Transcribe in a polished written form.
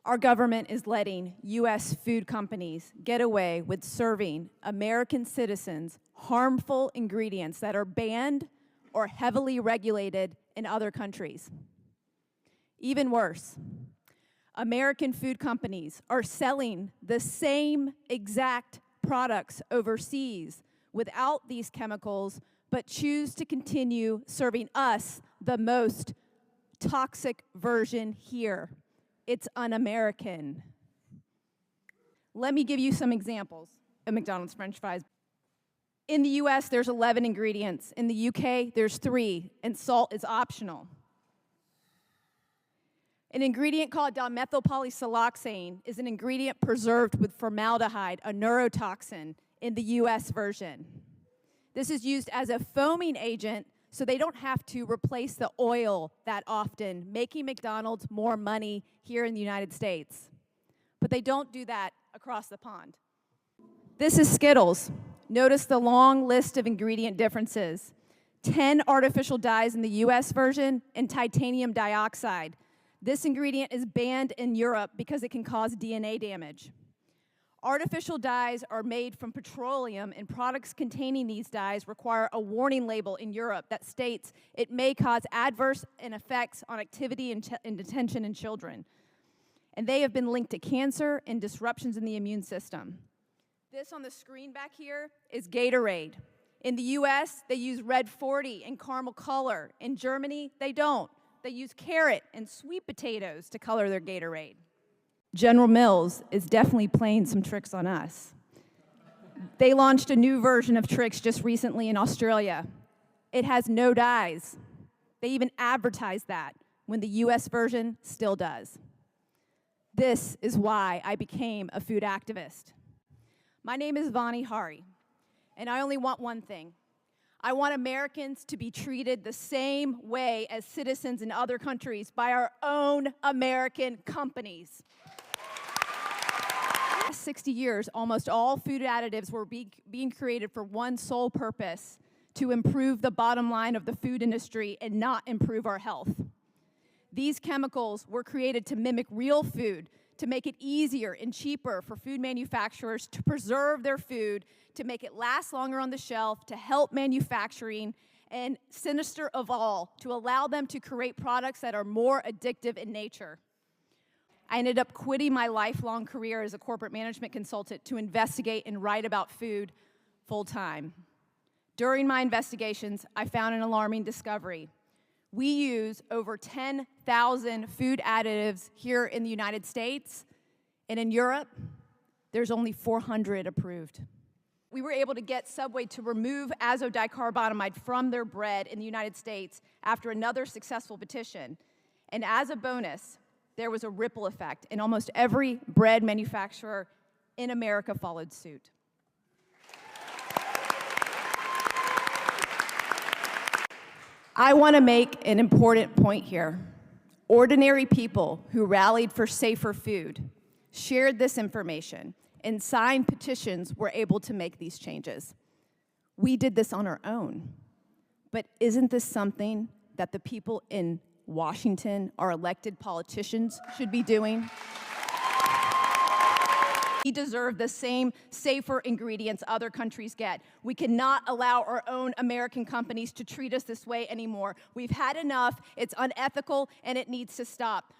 Our government is letting U.S. food companies get away with serving American citizens harmful ingredients that are banned or heavily regulated in other countries. Even worse, American food companies are selling the same exact products overseas without these chemicals, but choose to continue serving us the most toxic version here. It's un-American. Let me give you some examples of McDonald's French fries. In the US, there's 11 ingredients. In the UK, there's 3, and salt is optional. An ingredient called dimethylpolysiloxane is an ingredient preserved with formaldehyde, a neurotoxin, in the US version. This is used as a foaming agent so they don't have to replace the oil that often, making McDonald's more money here in the United States. But they don't do that across the pond. This is Skittles. Notice the long list of ingredient differences. 10 artificial dyes in the US version and titanium dioxide. This ingredient is banned in Europe because it can cause DNA damage. Artificial dyes are made from petroleum, and products containing these dyes require a warning label in Europe that states it may cause adverse effects on activity and attention in children. And they have been linked to cancer and disruptions in the immune system. This on the screen back here is Gatorade. In the US, they use red 40 and caramel color. In Germany, they don't. They use carrot and sweet potatoes to color their Gatorade. General Mills is definitely playing some tricks on us. They launched a new version of Trix just recently in Australia. It has no dyes. They even advertise that when the US version still does. This is why I became a food activist. My name is Vani Hari, and I only want one thing. I want Americans to be treated the same way as citizens in other countries by our own American companies. 60 years, almost all food additives were being created for one sole purpose: to improve the bottom line of the food industry and not improve our health. These chemicals were created to mimic real food, to make it easier and cheaper for food manufacturers to preserve their food, to make it last longer on the shelf, to help manufacturing, and sinister of all, to allow them to create products that are more addictive in nature. I ended up quitting my lifelong career as a corporate management consultant to investigate and write about food full-time. During my investigations, I found an alarming discovery. We use over 10,000 food additives here in the United States, and in Europe, there's only 400 approved. We were able to get Subway to remove azodicarbonamide from their bread in the United States after another successful petition. And as a bonus, there was a ripple effect, and almost every bread manufacturer in America followed suit. I want to make an important point here. Ordinary people who rallied for safer food, shared this information, and signed petitions were able to make these changes. We did this on our own. But isn't this something that the people in Washington, our elected politicians, should be doing? We deserve the same safer ingredients other countries get. We cannot allow our own American companies to treat us this way anymore. We've had enough, it's unethical, and it needs to stop.